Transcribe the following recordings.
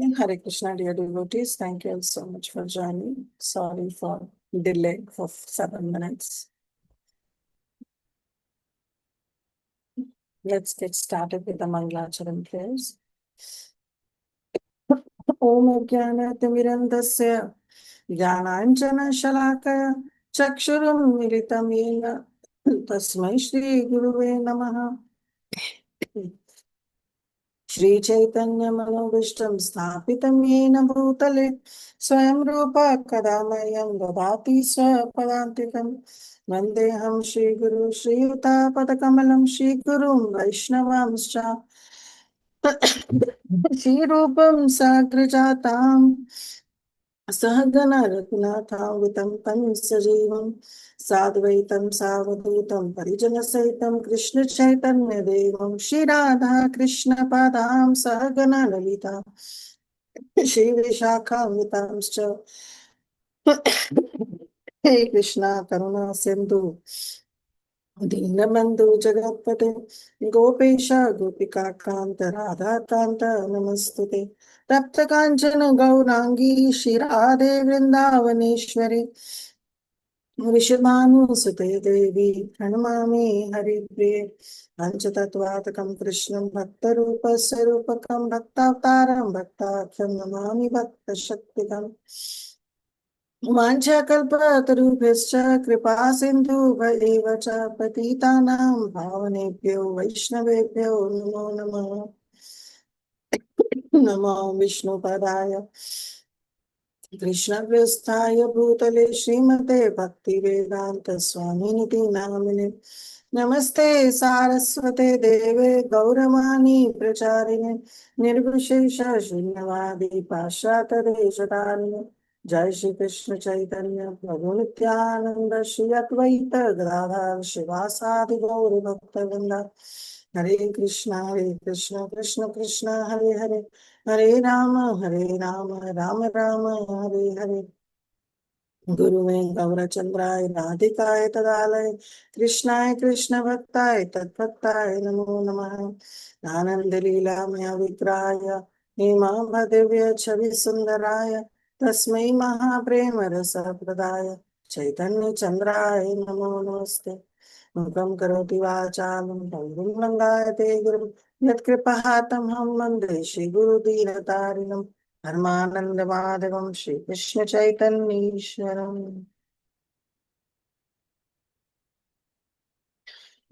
Hare Krishna, dear devotees. Thank you all so much for joining. Sorry for delay for 7 minutes. Let's get started with the Mangalacharan prayers. Om Jnanatimirandasya Jnananjana Shalakaya Chakshuram Militam Yena Tasmai Shri Guruve Namaha. Śrī Caitanya-caritāmṛta-sārārtham Sthapitam Yena Bhutale Swayam Rupa Kadamayam Dadati Swapadantikam Vandeham Shri Guru Shri Yuta Padakamalam Shri Gurum Vaishnavamscha Shri Rupam Sagrajatam Sahagana Ratnatham Pansajeevam Sadvaitam Savadutam Parijana Saitam Krishna Chaitanya Devam Shri Radha Krishna Padam Sahagana Lalita Shri Vishakhamritamscha Hey Krishna Karuna Sindhu Dinabandhu Jagatpate Gopesha Gopika Kanta Radha Kanta Namastute Tapta Kanchana Gaurangi Shirade Vrindavaneshwari Vishvanu Sute Devi Pranamami Hari Priye Panchatattvatakam Krishnam Bhakta Rupa Sarupakam Bhaktavtaram Bhaktakham Namami Bhakta Shaktikam Vancha kalpatarubhyascha kripa sindhubhya eva cha patitanam bhavanebhyo vaishnavebhyo namo namaha. Namo Vishnu Padaya Krishna Prasthaya Bhutale Srimate Bhakti Vedanta Swaminiti Namine Namaste Saraswate Deve Gauramani Pracharine Nirvishesha Shunyavadi Pashatare Deshatarine Jai Shri Krishna Chaitanya Prabhu Nityananda Shri Advaita Gadadhar Shivasadi Gauri Bhakta Hare Krishna Krishna Krishna Hare Hare Hare Rama Rama Rama Hare Hare Guruve Gaurachandrai Radhikaye Tadalaya Krishnaya Krishna Bhaktaye Tadbhaktaye Namo Namaha Ananda Lila Maya Vigrahaya Hema Bhadevya Chavi Sundaraya Tasmai Mahaprema Rasa Pradaya Chaitanya Chandraya Namo Namaste Mukam Karoti Vachalam Bangum Langayate Guru Yat Kripahatam Ham Mande Shri Guru Dinatarinam Dharmananda Madhavam Shri Krishna Chaitanya Ishwaram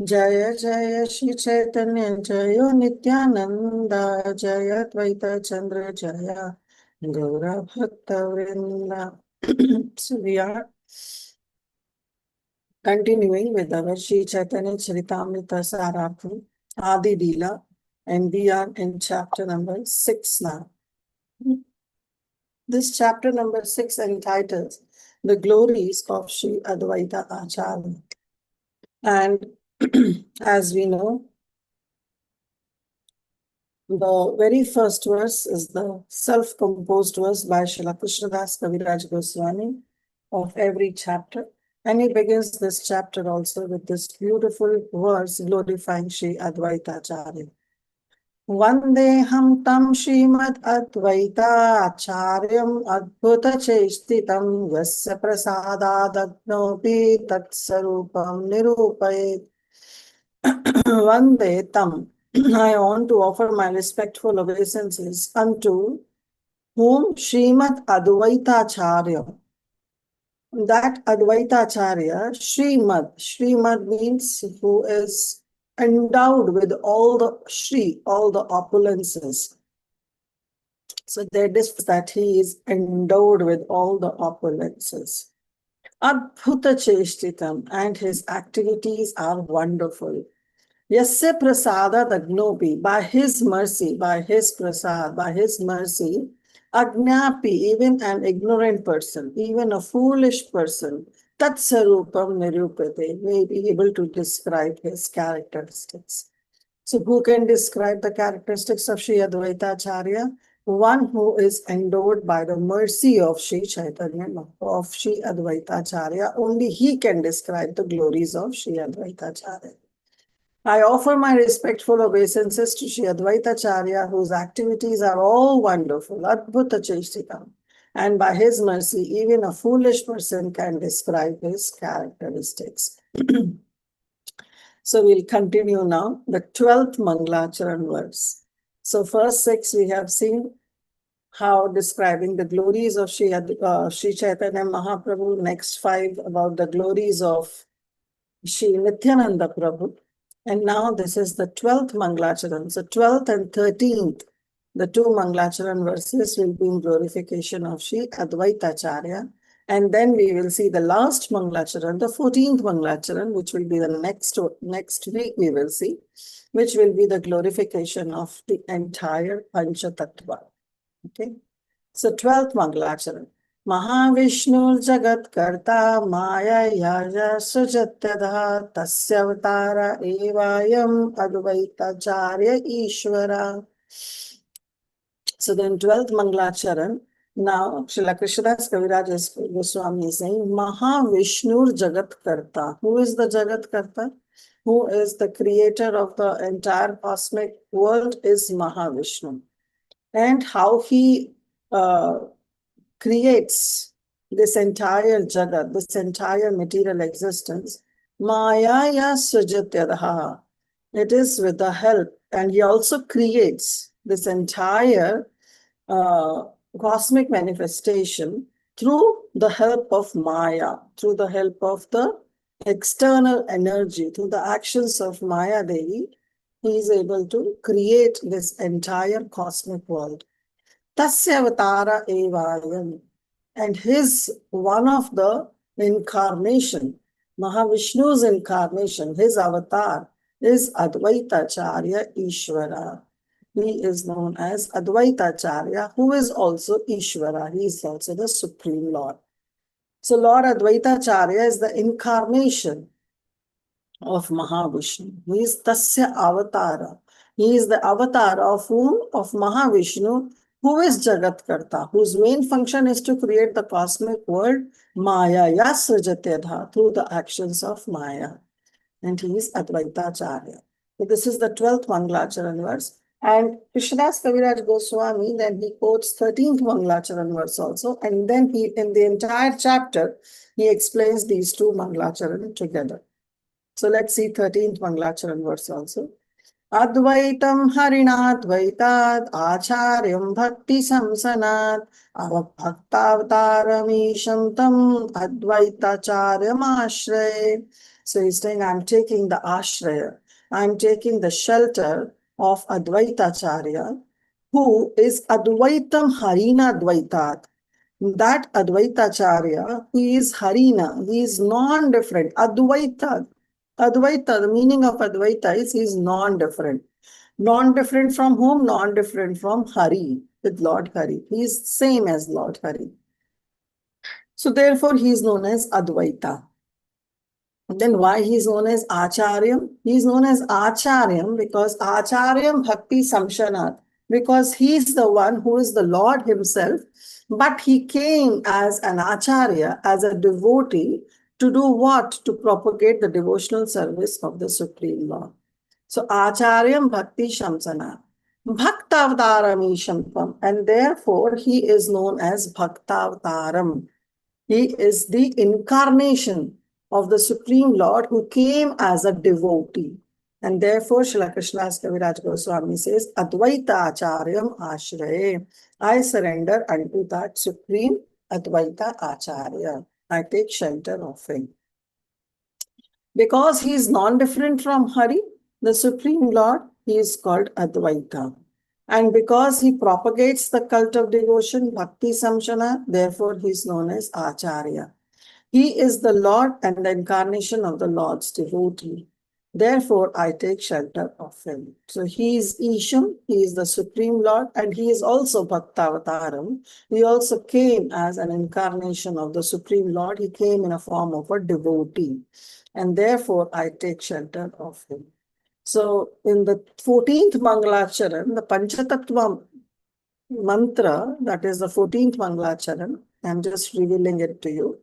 Jaya Jaya Shri Chaitanya Jaya Nityananda Jaya Advaita Chandra Jaya Gaura Bhakta Vrinda. So we are continuing with our Śrī Caitanya-caritāmṛta-sārārtham Adi Lila, and we are in chapter number 6 now. This chapter number 6 entitles The Glories of Śrī Advaita Acharya. And as we know, the very first verse is the self-composed verse by Srila Krishnadas Kaviraj Goswami of every chapter. And he begins this chapter also with this beautiful verse glorifying Śrī Advaita Acharya. Vandeham tam Śrīmad Advaita Acharyam Adbhuta Cheshtitam Yasya Prasadadagnopi Tatsarupam Nirupayet. Vande tam. I want to offer my respectful obeisances unto whom Śrīmad Advaita Acharya. That Advaita Acharya, Śrīmad means who is endowed with all the Shri, all the opulences. So that is that he is endowed with all the opulences. Adbhuta Cheshtitam, and his activities are wonderful. Yasya prasada dagnopi, by his mercy, by his prasad, by his mercy, agnapi, even an ignorant person, even a foolish person, tatsarupam nirupate, may be able to describe his characteristics. So who can describe the characteristics of Śrī Advaita Acharya? One who is endowed by the mercy of Śrī Caitanya, of Śrī Advaita Acharya. Only he can describe the glories of Śrī Advaita Acharya. I offer my respectful obeisances to Śrī Advaitacārya, whose activities are all wonderful, Adbhuta Cheshtikam. And by his mercy, even a foolish person can describe his characteristics. So we'll continue now, the 12th Mangalacharan verse. So first 6 we have seen how describing the glories of Śrī Caitanya Mahaprabhu. Next 5 about the glories of Śrī Nityananda Prabhu. And now this is the 12th Mangalacharan. So 12th and 13th, the 2 Mangalacharan verses will be in glorification of Śrī Advaitacārya. And then we will see the last Mangalacharan, the 14th Mangalacharan, which will be the next week we will see, which will be the glorification of the entire Panchatattva. Okay. So 12th Mangalacharan. Mahavishnu Jagat Karta Maya Yaja Sujatyadha Tasya Avatara Evayam Advaitacārya Ishvara. So then 12th Mangalacharan. Now, Srila Krishnadas Kaviraj Goswami is saying, Mahavishnu Jagat Karta. Who is the Jagat Karta? Who is the creator of the entire cosmic world is Mahavishnu. And how he creates this entire Jagat, this entire material existence, Mayaya Sujatyadaha. It is with the help, and he also creates this entire cosmic manifestation through the help of Maya, through the help of the external energy, through the actions of Maya Devi, he is able to create this entire cosmic world. Tasya Avatara Evayam. And his, one of the incarnation, Mahavishnu's incarnation, his avatar, is Advaitacārya Ishvara. He is known as Advaitacārya, who is also Ishvara. He is also the Supreme Lord. So Lord Advaitacārya is the incarnation of Mahavishnu. He is Tasya Avatara. He is the avatar of whom? Of Mahavishnu, who is Jagat Karta, whose main function is to create the cosmic world, Maya Yasrajatyadha, through the actions of Maya. And he is Advaitacārya. So this is the 12th Mangalacharan verse. And Krishnadas Kaviraj Goswami, then he quotes 13th Mangalacharan verse also. And then he, in the entire chapter, he explains these 2 Mangalacharan together. So let's see 13th Mangalacharan verse also. Advaitam harinadvaitat acharyam bhakti samsanat avabhaktavataramisham tam advaitacharyam ashray. So he's saying, I'm taking the ashraya, I'm taking the shelter of Advaitacārya, who is Advaitam Harina Dvaitat. That Advaitacārya, who is Harina, he is non-different. Advaita, the meaning of Advaita is he is non-different. Non-different from whom? Non-different from Hari, with Lord Hari. He is same as Lord Hari. So therefore he is known as Advaita. Then why he is known as Acharyam? He is known as Acharyam because Acharyam Bhakti Samshanat, because he is the one who is the Lord himself, but he came as an Acharya, as a devotee, to do what? To propagate the devotional service of the Supreme Lord. So Acharyam Bhakti Shamsana, Bhaktavataram Ishampam, and therefore he is known as Bhaktavataram. He is the incarnation of the Supreme Lord who came as a devotee. And therefore Srila Krishnadas Kaviraj Goswami says, Advaita Acharyam Ashraye. I surrender unto that Supreme Advaita Acharya. I take shelter of him. Because he is non-different from Hari, the Supreme Lord, he is called Advaita. And because he propagates the cult of devotion, Bhakti Samshana, therefore he is known as Acharya. He is the Lord and the incarnation of the Lord's devotee. Therefore, I take shelter of him. So he is Isham, he is the Supreme Lord, and he is also Bhaktavataram. He also came as an incarnation of the Supreme Lord. He came in a form of a devotee. And therefore, I take shelter of him. So in the 14th Mangalacharan, the Panchatattva mantra, that is the 14th Mangalacharan, I'm just revealing it to you.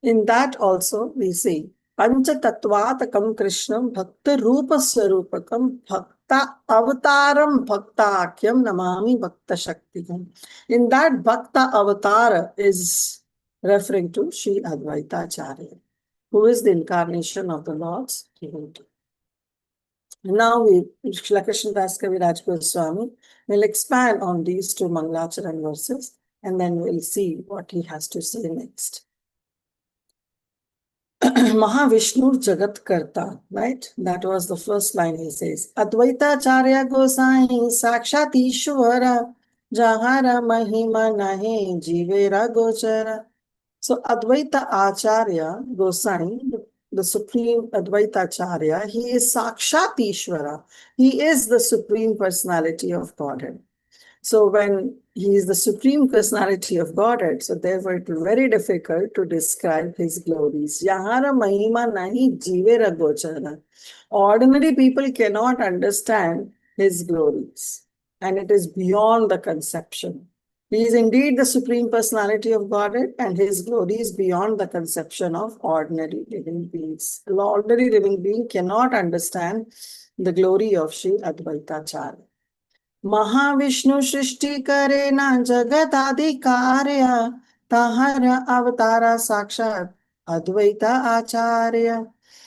In that also we see Panchatattvatakam Krishnam Bhakta Rupa Swarupakam Bhakta Avataram Bhaktakyam Namami Bhakta Shaktikam. In that Bhakta Avatara is referring to Śrī Advaita-charya, who is the incarnation of the Lord's divinity. Now Srila Krishnadas Kaviraj Goswami will expand on these two Mangalacharan verses, and then we'll see what he has to say next. Mahavishnu Jagat Karta, right? That was the first line he says. Advaita Charya Gosai Sakshat Ishvara Jahara Mahima Nahe Jivera Gochara. So Advaita Acharya Gosai, the Supreme Advaita Acharya, he is Sakshat Ishvara. He is the Supreme Personality of Godhead. So when he is the Supreme Personality of Godhead, so therefore it is very difficult to describe his glories. Yahara Mahima Nahi Jivera Gochara. Ordinary people cannot understand his glories, and it is beyond the conception. He is indeed the Supreme Personality of Godhead, and his glory is beyond the conception of ordinary living beings. An ordinary living being cannot understand the glory of Śrī Advaita-charya. Mahavishnu Shrishti Karena Jagat Adikarya Tahara Avatara Sakshat Advaita Acharya.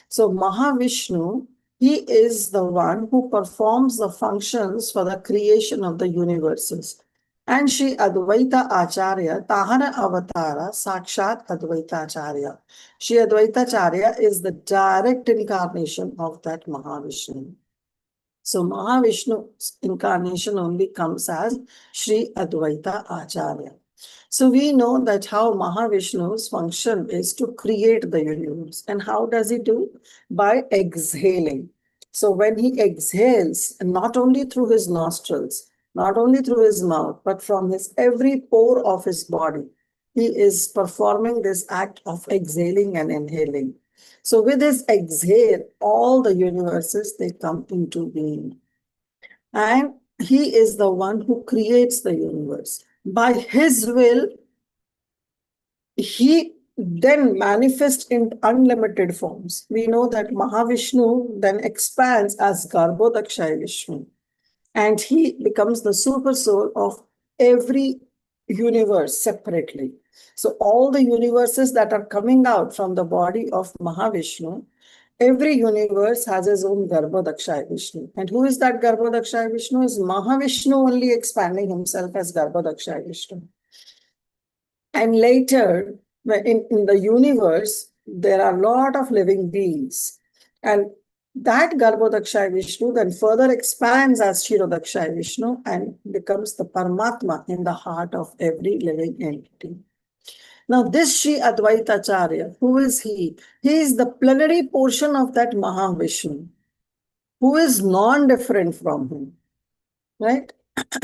So Mahavishnu, he is the one who performs the functions for the creation of the universes. And Śrī Advaita Acharya, Tahara Avatara, Sakshat Advaita Acharya. Śrī Advaita Acharya is the direct incarnation of that Mahavishnu. So Mahavishnu's incarnation only comes as Śrī Advaita Acharya. So we know that how Mahavishnu's function is to create the universe. And how does he do? By exhaling. So when he exhales, not only through his nostrils, not only through his mouth, but from his every pore of his body, he is performing this act of exhaling and inhaling. So with his exhale, all the universes, they come into being. And he is the one who creates the universe. By his will, he then manifests in unlimited forms. We know that Mahavishnu then expands as Garbhodakshaya Vishnu. And he becomes the super soul of every universe separately. So all the universes that are coming out from the body of Mahavishnu, every universe has its own Garbhodakshaya Vishnu. And who is that Garbhodakshaya Vishnu? Is Mahavishnu only expanding himself as Garbhodakshaya Vishnu. And later, in the universe, there are a lot of living beings. And that Garbhodakshaya Vishnu then further expands as Kshirodakshaya Vishnu and becomes the Paramatma in the heart of every living entity. Now this Śrī Advaita-charya, who is he? He is the plenary portion of that Mahavishnu, who is non-different from him, right?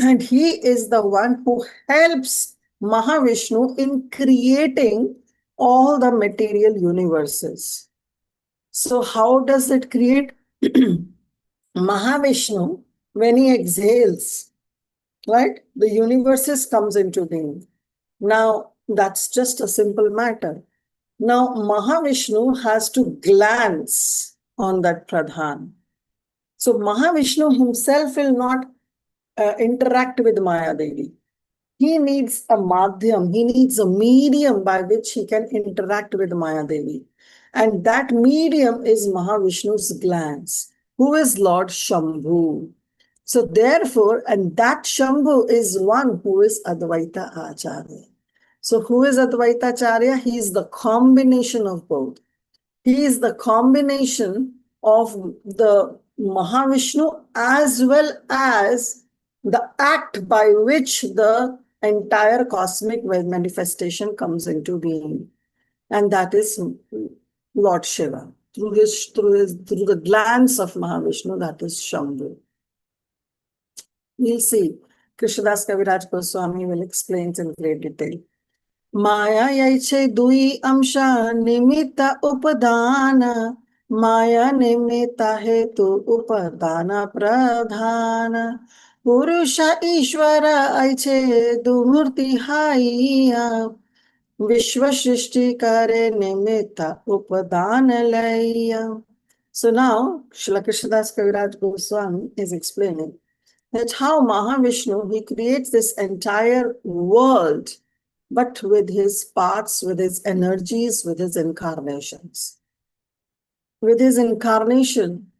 And he is the one who helps Mahavishnu in creating all the material universes. So how does it create? Mahavishnu, when he exhales, right, the universes comes into being. Now, that's just a simple matter. Now, Mahavishnu has to glance on that Pradhan. So, Mahavishnu himself will not interact with Maya Devi. He needs a madhyam, he needs a medium by which he can interact with Maya Devi. And that medium is Mahavishnu's glance, who is Lord Shambhu. So therefore, and that Shambhu is one who is Advaita Acharya. So who is Advaita Acharya? He is the combination of both. He is the combination of the Mahavishnu as well as the act by which the entire cosmic manifestation comes into being. And that is Lord Shiva. Through the glance of Mahavishnu, that is Shambhu. We'll see. Krishnadas Kaviraj Goswami will explain in great detail. Maya yaiche dui amsha nimitta upadana. Maya nimitta hetu upadana pradhana. Purusha Ishvara aiche dumurti haiya. Vishwa Shrishti Kare Nimitta Upadanalaya. So now, Srila Krishnadas Kaviraj Goswami is explaining that how Mahavishnu, he creates this entire world, but with his parts, with his energies, with his incarnations. With his incarnation,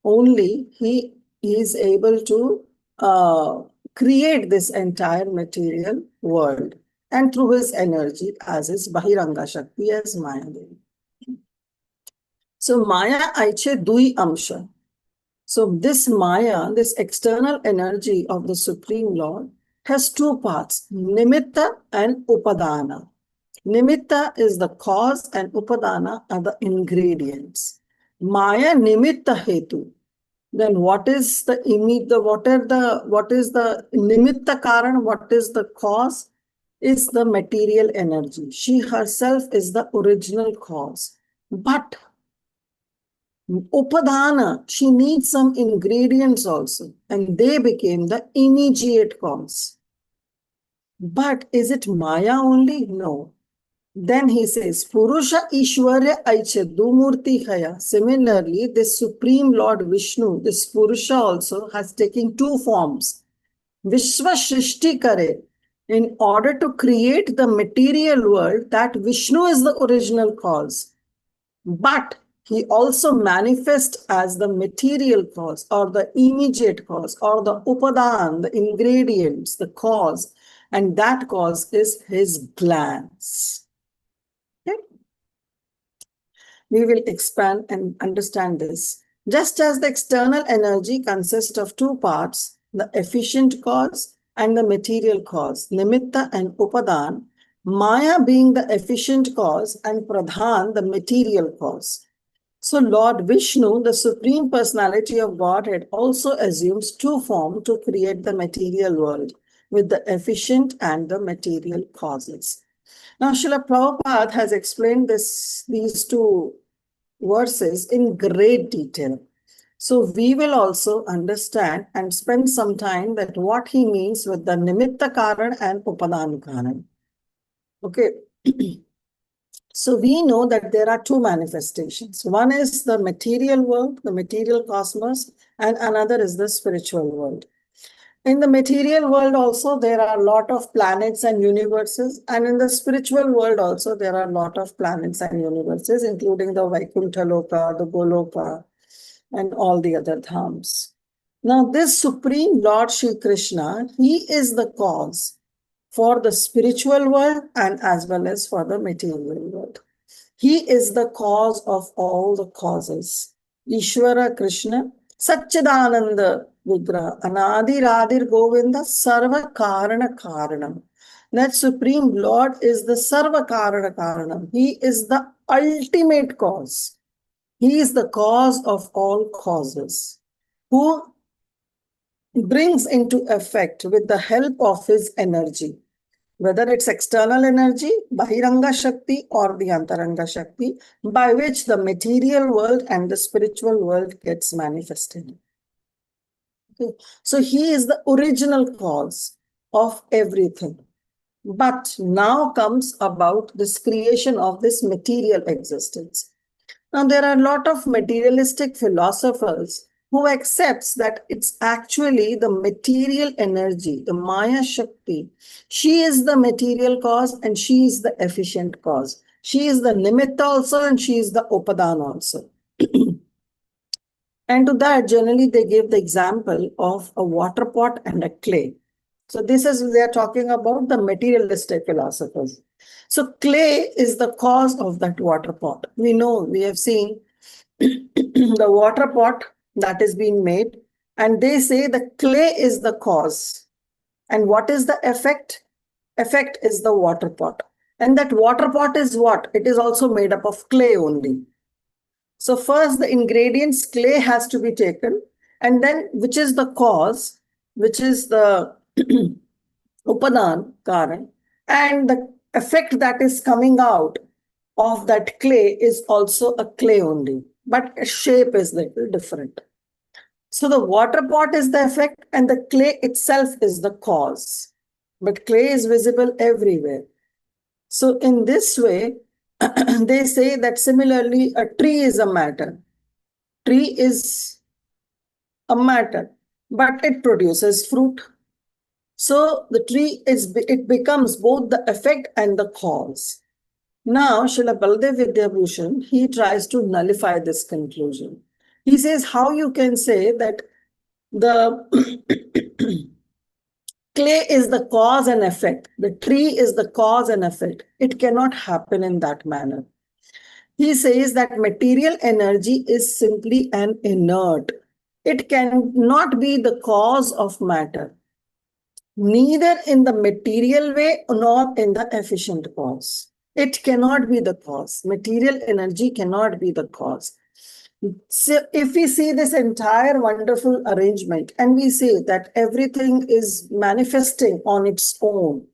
only he is able to create this entire material world, and through his energy as his Bahiranga Shakti, as Maya Devi. So Maya Aiche Dui Amsha. So this Maya, this external energy of the Supreme Lord, has two parts, Nimitta and Upadana. Nimitta is the cause and Upadana are the ingredients. Maya Nimitta Hetu. Then what is the Nimitta Karan, what is the cause? Is the material energy. She herself is the original cause. But Upadana, she needs some ingredients also, and they became the immediate cause. But is it Maya only? No. Then he says, Purusha Ishwarya Aiche Dumurti Haya. Similarly, this Supreme Lord Vishnu, this Purusha also has taken two forms. Vishwa Shrishti Kare. In order to create the material world, that Vishnu is the original cause. But he also manifests as the material cause or the immediate cause or the upadan, the ingredients, the cause. And that cause is his glance. Okay? We will expand and understand this. Just as the external energy consists of two parts, the efficient cause and the material cause, nimitta and upadan, Maya being the efficient cause and pradhan, the material cause. So Lord Vishnu, the Supreme Personality of Godhead, also assumes two forms to create the material world with the efficient and the material causes. Now, Srila Prabhupada has explained these two verses in great detail. So we will also understand and spend some time that what he means with the Nimitta Karan and Upadan Karan. Okay. So we know that there are two manifestations. One is the material world, the material cosmos, and another is the spiritual world. In the material world also, there are a lot of planets and universes. And in the spiritual world also, there are a lot of planets and universes, including the Vaikuntha Loka, the Goloka, and all the other dhams. Now, this Supreme Lord Shri Krishna, he is the cause for the spiritual world and as well as for the material world. He is the cause of all the causes. Ishvara Krishna, Satchidananda Vigraha, Anadi Radhir Govinda, Sarva Karana Karanam. That Supreme Lord is the Sarva Karana Karanam. He is the ultimate cause. He is the cause of all causes, who brings into effect with the help of his energy, whether it's external energy, Bahiranga Shakti, or the Antaranga Shakti, by which the material world and the spiritual world gets manifested. Okay. So he is the original cause of everything. But now comes about this creation of this material existence. Now, there are a lot of materialistic philosophers who accepts that it's actually the material energy, the Maya Shakti. She is the material cause and she is the efficient cause. She is the nimitta also and she is the upadan also. And to that, generally, they give the example of a water pot and a clay. So this is, they are talking about the materialistic philosophers. So clay is the cause of that water pot. We know, we have seen the water pot that is being made, and they say the clay is the cause. And what is the effect? Effect is the water pot. And that water pot is what? It is also made up of clay only. So first the ingredients clay has to be taken, and then which is the cause, which is the upadan karan, and the effect that is coming out of that clay is also a clay only, but shape is little different. So the water pot is the effect and the clay itself is the cause, but clay is visible everywhere. So in this way, they say that similarly, a tree is a matter. Tree is a matter, but it produces fruit. So the tree it becomes both the effect and the cause. Now, Srila Baladev Vidyabhushan, he tries to nullify this conclusion. He says how you can say that the clay is the cause and effect. The tree is the cause and effect. It cannot happen in that manner. He says that material energy is simply an inert. It cannot be the cause of matter, neither in the material way nor in the efficient cause. It cannot be the cause. Material energy cannot be the cause. So if we see this entire wonderful arrangement and we say that everything is manifesting on its own,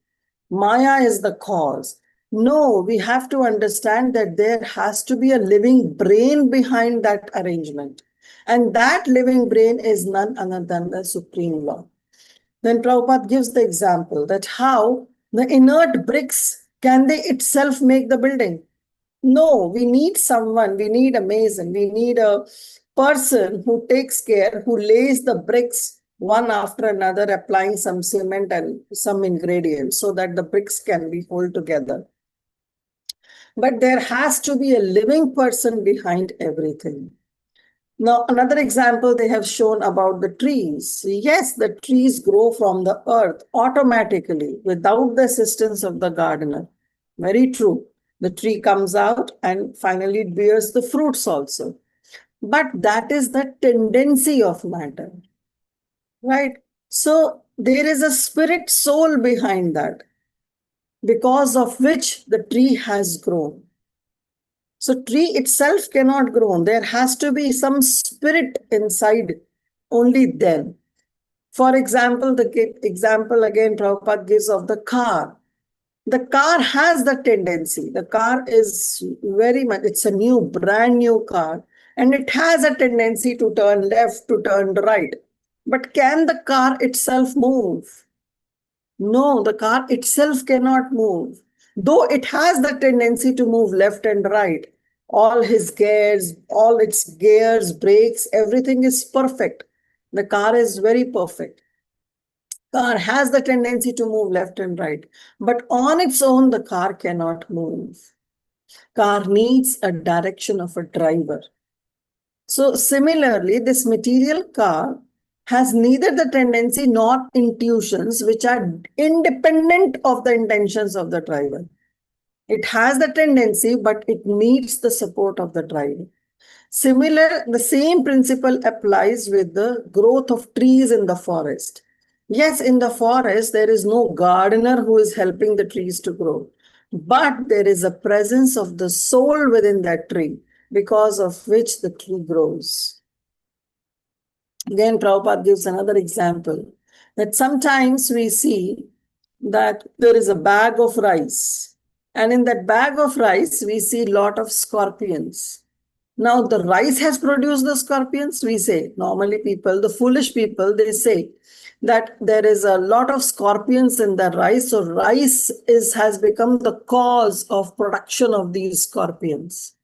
Maya is the cause. No, we have to understand that there has to be a living brain behind that arrangement. And that living brain is none other than the Supreme Law. Then Prabhupada gives the example that how the inert bricks, can they itself make the building? No, we need someone, we need a mason, we need a person who takes care, who lays the bricks one after another, applying some cement and some ingredients so that the bricks can be held together. But there has to be a living person behind everything. Now, another example they have shown about the trees. Yes, the trees grow from the earth automatically without the assistance of the gardener. Very true. The tree comes out and finally it bears the fruits also. But that is the tendency of matter, right? So there is a spirit soul behind that, because of which the tree has grown. So tree itself cannot grow. There has to be some spirit inside, only then. For example, the example again Prabhupada gives of the car. The car has the tendency. The car is very much, it's a brand new car, and it has a tendency to turn left, to turn right. But can the car itself move? No, the car itself cannot move. Though it has the tendency to move left and right, all its gears, brakes, everything is perfect. The car is very perfect. Car has the tendency to move left and right, but on its own, the car cannot move. Car needs a direction of a driver. So similarly, this material car has neither the tendency nor intuitions which are independent of the intentions of the driver. It has the tendency, but it needs the support of the driver. The same principle applies with the growth of trees in the forest. Yes, in the forest, there is no gardener who is helping the trees to grow, but there is a presence of the soul within that tree, because of which the tree grows. Again, Prabhupada gives another example that sometimes we see that there is a bag of rice, and in that bag of rice, we see a lot of scorpions. Now, the rice has produced the scorpions, we say. Normally, the foolish people, they say that there is a lot of scorpions in the rice, so rice has become the cause of production of these scorpions.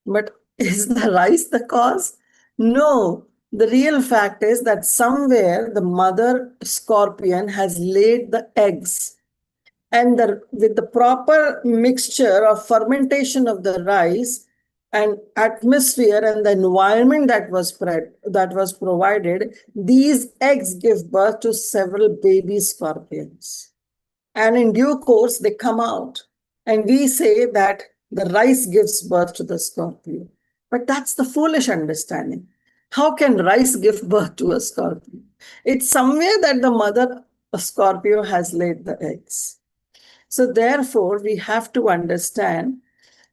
But is the rice the cause? No. The real fact is that somewhere the mother scorpion has laid the eggs, and with the proper mixture of fermentation of the rice and atmosphere and the environment that was provided, these eggs give birth to several baby scorpions. And in due course, they come out. And we say that the rice gives birth to the scorpion. But that's the foolish understanding. How can rice give birth to a scorpion? It's somewhere that the mother Scorpio has laid the eggs. So therefore, we have to understand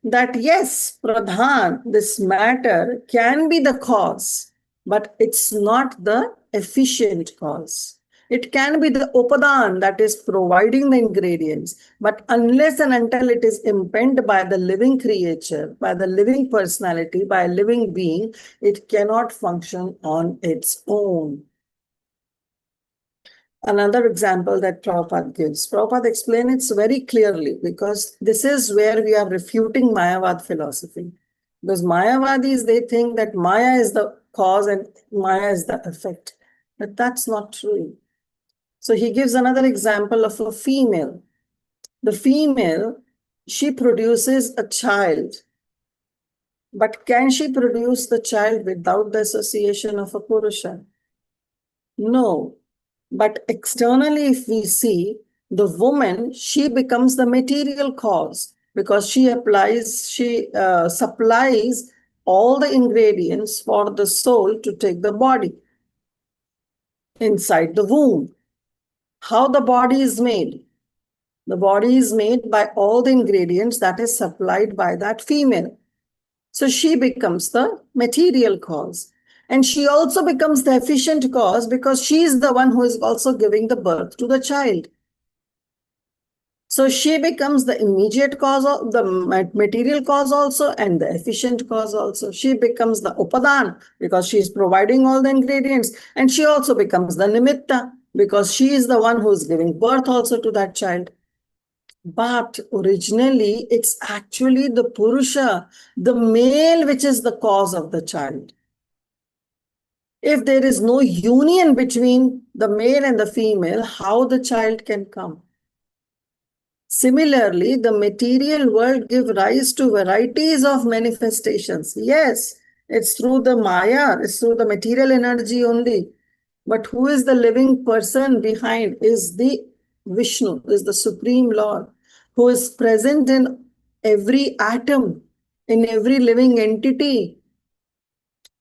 that yes, Pradhan, this matter can be the cause, but it's not the efficient cause. It can be the upadan that is providing the ingredients, but unless and until it is impelled by the living creature, by the living personality, by a living being, it cannot function on its own. Another example that Prabhupada gives. Prabhupada explains it very clearly because this is where we are refuting Mayavad philosophy. Because Mayavadis, they think that Maya is the cause and Maya is the effect. But that's not true. So he gives another example of a female. The female, she produces a child. But can she produce the child without the association of a Purusha? No. But externally, if we see, the woman, she becomes the material cause because she supplies all the ingredients for the soul to take the body inside the womb. How the body is made? The body is made by all the ingredients that is supplied by that female. So she becomes the material cause. And she also becomes the efficient cause because she is the one who is also giving the birth to the child. So she becomes the immediate cause, of the material cause also, and the efficient cause also. She becomes the upadan because she is providing all the ingredients. And she also becomes the nimitta because she is the one who is giving birth also to that child. But originally, it's actually the Purusha, the male, which is the cause of the child. If there is no union between the male and the female, how the child can come? Similarly, the material world gives rise to varieties of manifestations. Yes, it's through the Maya, it's through the material energy only. But who is the living person behind is the Vishnu, is the Supreme Lord, who is present in every atom, in every living entity.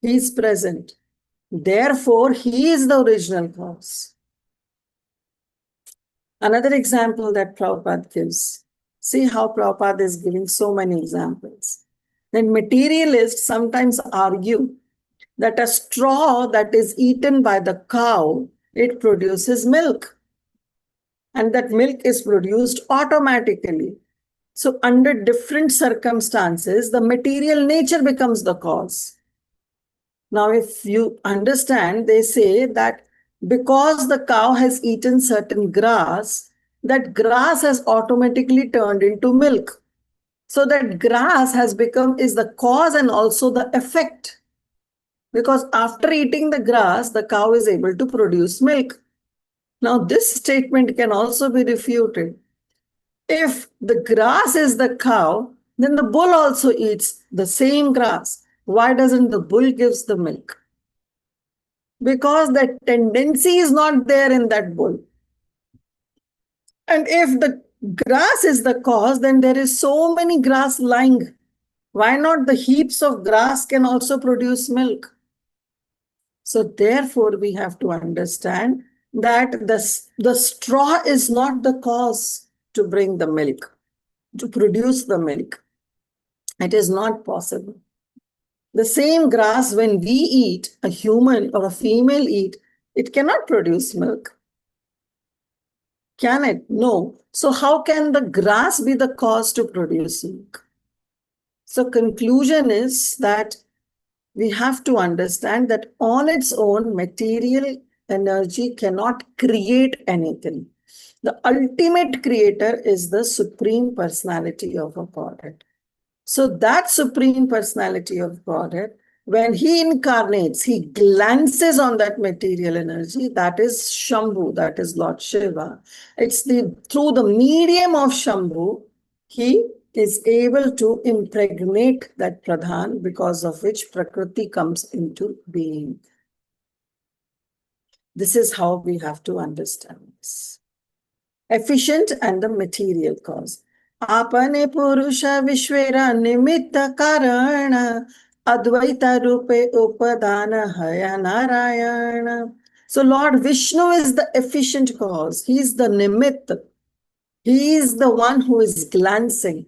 He is present. Therefore, he is the original cause. Another example that Prabhupada gives. See how Prabhupada is giving so many examples. Then materialists sometimes argue that a straw that is eaten by the cow, it produces milk. And that milk is produced automatically. So under different circumstances, the material nature becomes the cause. Now, if you understand, they say that because the cow has eaten certain grass, that grass has automatically turned into milk. So that grass has become is the cause and also the effect. Because after eating the grass, the cow is able to produce milk. Now, this statement can also be refuted. If the grass is the cow, then the bull also eats the same grass. Why doesn't the bull gives the milk? Because that tendency is not there in that bull. And if the grass is the cause, then there is so many grass lying. Why not the heaps of grass can also produce milk? So therefore, we have to understand that the straw is not the cause to bring the milk, to produce the milk. It is not possible. The same grass, when we eat, a human or a female eat, it cannot produce milk. Can it? No. So how can the grass be the cause to produce milk? So conclusion is that we have to understand that on its own, material energy cannot create anything. The ultimate creator is the Supreme Personality of a Godhead. So that Supreme Personality of Godhead, when he incarnates, he glances on that material energy. That is Shambhu, that is Lord Shiva. It's through the medium of Shambhu, he is able to impregnate that Pradhan, because of which Prakriti comes into being. This is how we have to understand this. Efficient and the material cause. Apane Purusha Vishwera Nimitta Karana Advaita Rupe Upadana Haya Narayana. So Lord Vishnu is the efficient cause. He is the Nimitta. He is the one who is glancing.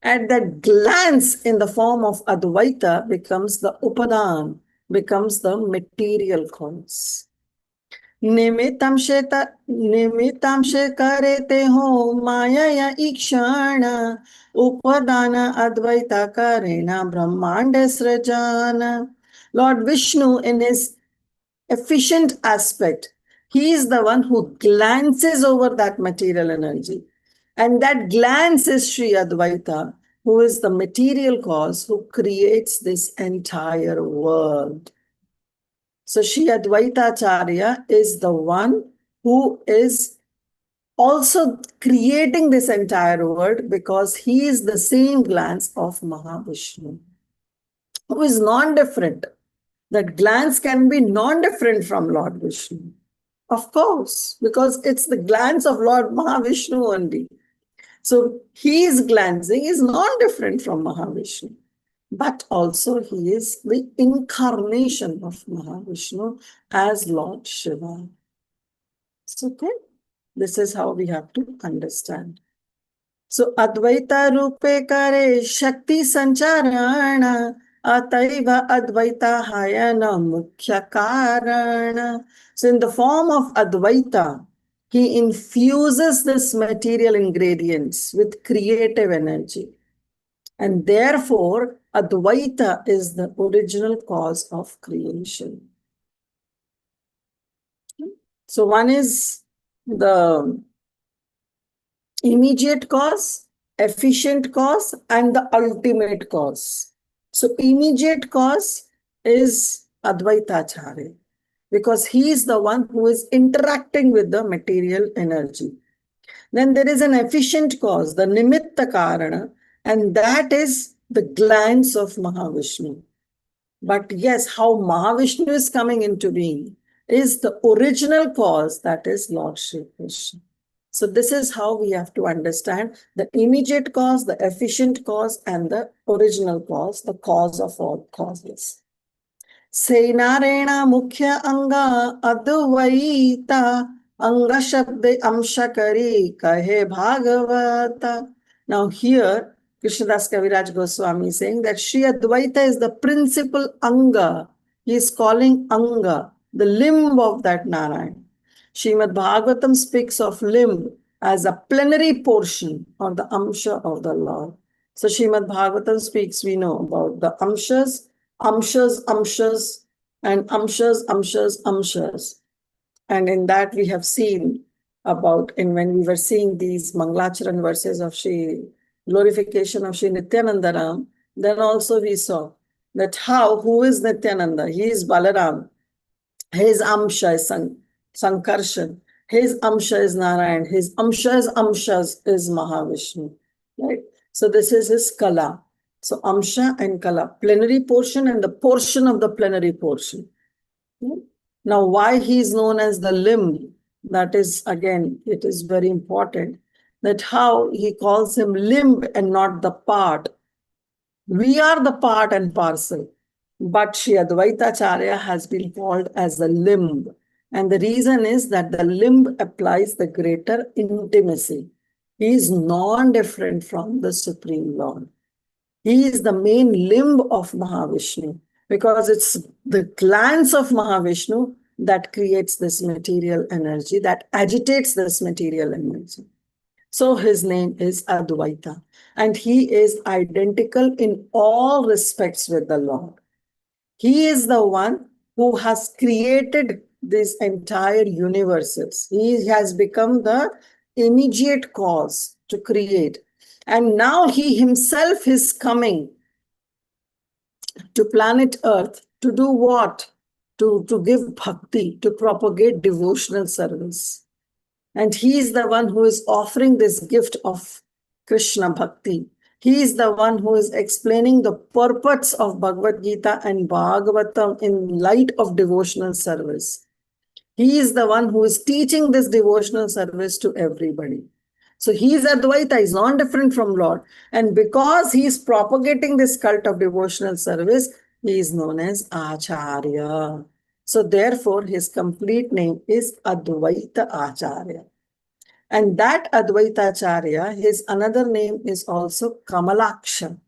And that glance in the form of Advaita becomes the Upadan, becomes the material cause. निमित्तं से करते हो माया ईक्षण उपदान अद्वैत करेण ब्रह्मांड सृजन. Lord Vishnu, in his efficient aspect, He is the one who glances over that material energy. And that glance is Sri Advaita, who is the material cause who creates this entire world. So Śrī Caitanya-caritāmṛta-sārārtham is the one who is also creating this entire world, because he is the same glance of Mahavishnu, who is non-different. That glance can be non-different from Lord Vishnu. Of course, because it's the glance of Lord Mahavishnu only. So his glancing is non-different from Mahavishnu. But also he is the incarnation of Mahavishnu as Lord Shiva. So okay, this is how we have to understand. So Advaita Rupe Kare Shakti Sancharana Ataiva Advaita Hayana Mukhya Karana. So in the form of Advaita, he infuses this material ingredients with creative energy. And therefore, Advaita is the original cause of creation. So one is the immediate cause, efficient cause, and the ultimate cause. So immediate cause is Advaitacharya, because he is the one who is interacting with the material energy. Then there is an efficient cause, the Nimitta Karana, and that is the glance of Mahavishnu. But yes, how Mahavishnu is coming into being is the original cause, that is Lord Shri Krishna. So this is how we have to understand the immediate cause, the efficient cause, and the original cause, the cause of all causes. Senarena Mukhya Anga Advaita Anga Shabde Amshakari Kahe Bhagavata. Now here, Krishnadas Kaviraj Goswami is saying that Sri Advaita is the principal Anga. He is calling Anga, the limb of that Narayan. Srimad Bhagavatam speaks of limb as a plenary portion or the Amsha of the Lord. So Srimad Bhagavatam speaks, we know about the Amshas, Amshas, and Amshas. And in that we have seen about, when we were seeing these Mangalacharan verses of Shri, glorification of Shri Nityanandaram, then also we saw that who is Nityananda? He is Balaram. His Amsha is Sankarshan. His Amsha is Narayan. His Amshas is Mahavishnu. Right? So this is his Kala. So Amsha and Kala, plenary portion and the portion of the plenary portion. Now why he is known as the limb? That is, again, it is very important that how he calls him limb and not the part. We are the part and parcel. But Sri Advaitacharya has been called as the limb. And the reason is that the limb applies the greater intimacy. He is non-different from the Supreme Lord. He is the main limb of Mahavishnu, because it's the glance of Mahavishnu that creates this material energy, that agitates this material energy. So his name is Advaita, and he is identical in all respects with the Lord. He is the one who has created these entire universes. He has become the immediate cause to create. And now he himself is coming to planet Earth to do what? To give bhakti, to propagate devotional service. And he is the one who is offering this gift of Krishna bhakti. He is the one who is explaining the purpose of Bhagavad Gita and Bhagavatam in light of devotional service. He is the one who is teaching this devotional service to everybody. So he is Advaita, is not different from Lord. And because he is propagating this cult of devotional service, he is known as Acharya. So therefore, his complete name is Advaita Acharya. And that Advaitacharya, his another name is also Kamalaksha.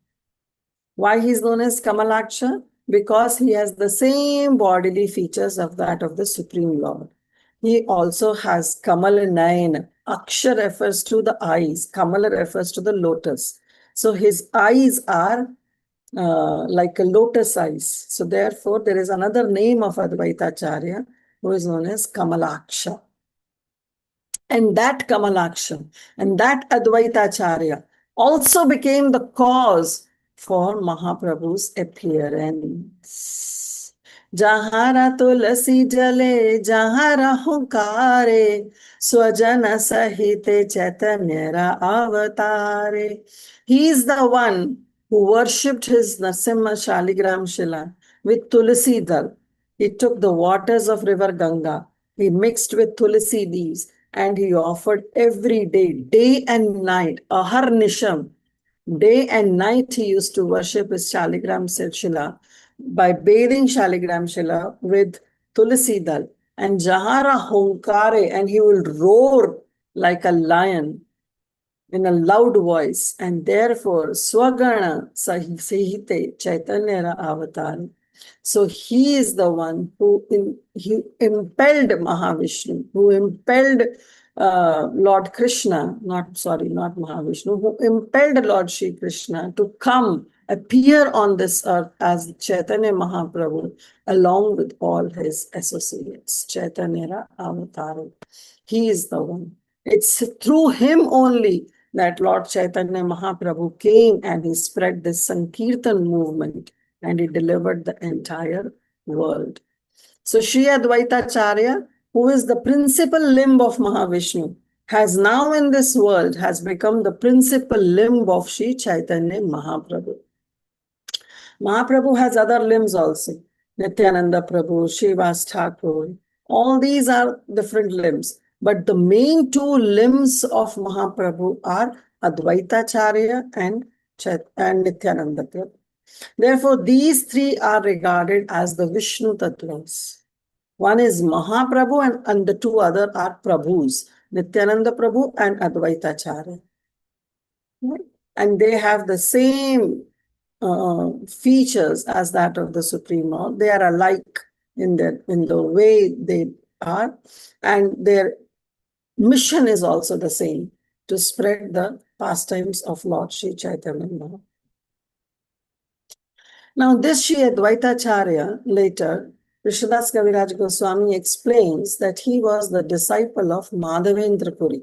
Why he is known as Kamalaksha? Because he has the same bodily features of that of the Supreme Lord. He also has Kamala Nayan. Aksha refers to the eyes. Kamala refers to the lotus. So his eyes are like a lotus eyes. So therefore, there is another name of Advaitacharya, who is known as Kamalaksha. And that Kamalaksha and that Advaitacharya also became the cause for Mahaprabhu's appearance. Jahara tulasi jale, jahara hunkare, swajana sahite chaitanyara avatare. He is the one who worshipped his Nasimha Shaligram Shila with tulasi dal. He took the waters of river Ganga. He mixed with tulasi leaves and he offered every day, day and night, aharnisham. Day and night he used to worship his Shaligram Shila by bathing Shaligram Shila with tulasi dal and jahara hunkare, and he will roar like a lion in a loud voice, and therefore swagana sahite chaitanyara avatari. So he is the one who impelled Mahavishnu, who impelled Lord Krishna, not Mahavishnu, who impelled Lord Shri Krishna to come, appear on this earth as Chaitanya Mahaprabhu, along with all his associates, Chaitanya Avatara. He is the one. It's through him only that Lord Chaitanya Mahaprabhu came and he spread this Sankirtan movement and he delivered the entire world. So Śrī Advaitacharya, who is the principal limb of Mahavishnu, has now in this world has become the principal limb of Śrī Caitanya Mahaprabhu. Mahaprabhu has other limbs also. Nityananda Prabhu, Srivas Thakur, all these are different limbs. But the main two limbs of Mahaprabhu are Advaitacharya and Nityananda Prabhu. Therefore, these three are regarded as the Vishnu Tattvas. One is Mahaprabhu and the two other are Prabhus, Nityananda Prabhu and Advaitacharya. And they have the same features as that of the Supreme Lord. They are alike in the way they are, and their mission is also the same, to spread the pastimes of Lord Śrī Caitanya Mahaprabhu. Now, this Śrī Advaitacharya, later, Krishnadas Kaviraj Goswami explains that he was the disciple of Madhavendra Puri.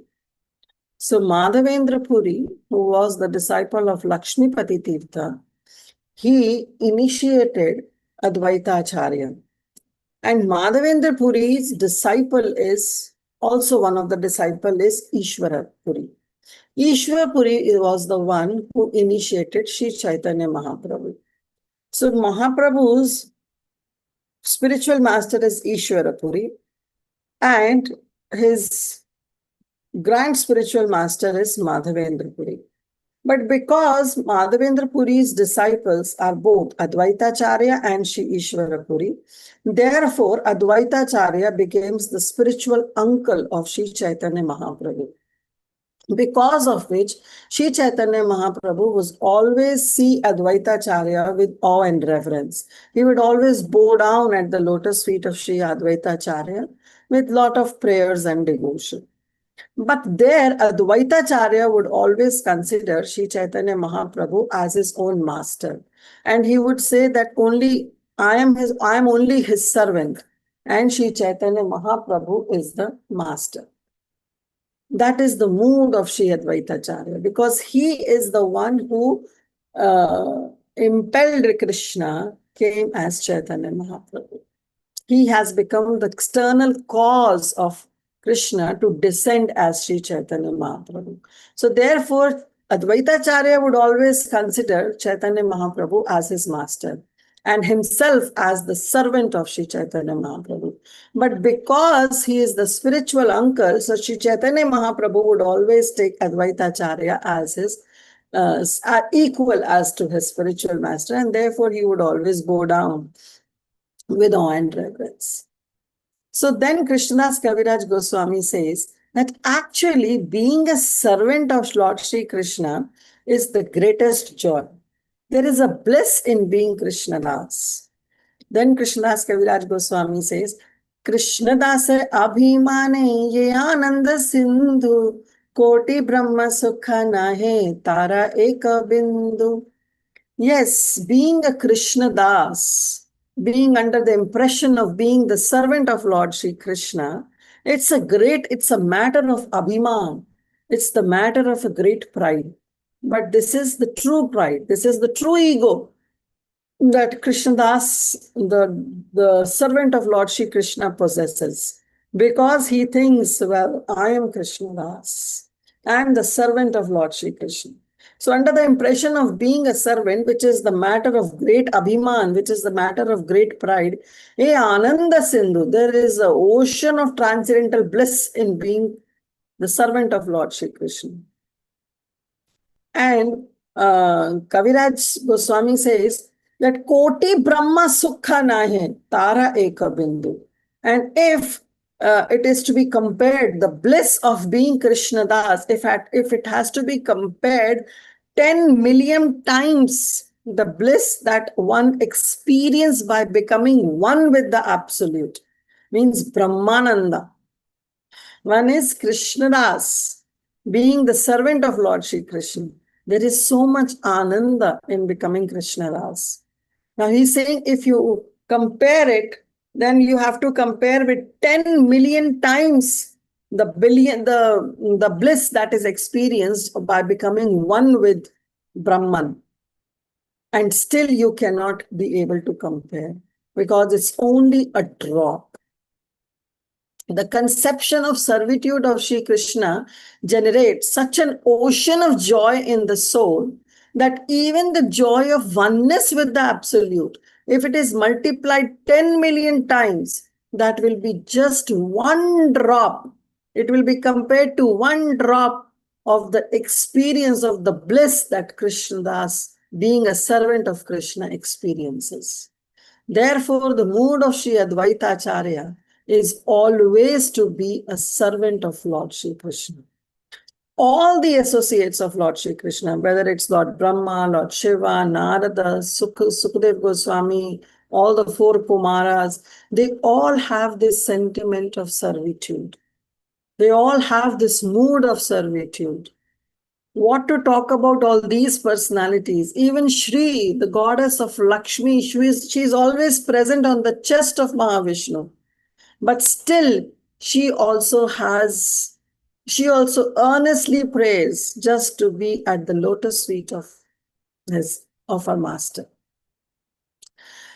So, Madhavendra Puri, who was the disciple of Lakshmipati Tirtha, he initiated Advaitacharya. And Madhavendra Puri's disciple is, also one of the disciples is Ishvara Puri. Ishvara Puri was the one who initiated Śrī Caitanya Mahaprabhu. So Mahaprabhu's spiritual master is Ishvara Puri and his grand spiritual master is Madhavendra Puri. But because Madhavendra Puri's disciples are both Advaitacharya and Śrī Ishvara Puri, therefore Advaitacharya becomes the spiritual uncle of Śrī Caitanya Mahaprabhu. Because of which, Śrī Caitanya Mahaprabhu was always see Advaitacharya with awe and reverence. He would always bow down at the lotus feet of Śrī Advaitacharya with lot of prayers and devotion. But there, Advaitacharya would always consider Śrī Caitanya Mahaprabhu as his own master. And he would say that I am only his servant, and Śrī Caitanya Mahaprabhu is the master. That is the mood of Śrī Advaitacharya, because he is the one who impelled Krishna, came as Chaitanya Mahaprabhu. He has become the external cause of Krishna to descend as Śrī Caitanya Mahaprabhu. So therefore, Advaitacharya would always consider Chaitanya Mahaprabhu as his master and himself as the servant of Śrī Caitanya Mahaprabhu. But because he is the spiritual uncle, so Śrī Caitanya Mahaprabhu would always take Advaitacharya as his equal as to his spiritual master, and therefore he would always bow down with awe and reverence. So then Krishnadas Kaviraj Goswami says that actually being a servant of Lord Shri Krishna is the greatest joy. There is a bliss in being Krishnadas. Then Krishnadas Kaviraj Goswami says, Krishnadas abhimane ye ananda sindhu koti brahma sukha nahe tara eka bindu. Yes, being a Krishnadas being under the impression of being the servant of Lord Shri Krishna, it's a matter of abhiman. It's the matter of a great pride. But this is the true pride. This is the true ego that Krishnadas, the servant of Lord Shri Krishna, possesses. Because he thinks, well, I am Krishnadas. I am the servant of Lord Shri Krishna. So under the impression of being a servant, which is the matter of great abhiman, which is the matter of great pride, Ananda Sindhu, there is an ocean of transcendental bliss in being the servant of Lord Shri Krishna. And Kaviraj Goswami says that Koti Brahma Sukha Nahe Tara Eka Bindu. And if it is to be compared, the bliss of being Krishnadas, if it has to be compared 10 million times the bliss that one experienced by becoming one with the Absolute, means Brahmananda. One is Krishnadas, being the servant of Lord Shri Krishna. There is so much ananda in becoming Krishnadas. Now he's saying if you compare it, then you have to compare with 10 million times the bliss that is experienced by becoming one with Brahman. And still you cannot be able to compare because it's only a drop. The conception of servitude of Shri Krishna generates such an ocean of joy in the soul that even the joy of oneness with the Absolute, if it is multiplied 10 million times, that will be just one drop. It will be compared to one drop of the experience of the bliss that Krishnadas, being a servant of Krishna, experiences. Therefore, the mood of Sri Advaita Acharya is always to be a servant of Lord Shri Krishna. All the associates of Lord Shri Krishna, whether it's Lord Brahma, Lord Shiva, Narada, Sukadeva Goswami, all the four Kumaras, they all have this sentiment of servitude. They all have this mood of servitude. What to talk about all these personalities? Even Shri, the goddess of Lakshmi, she is always present on the chest of Mahavishnu. But still, she also earnestly prays just to be at the lotus feet of her master.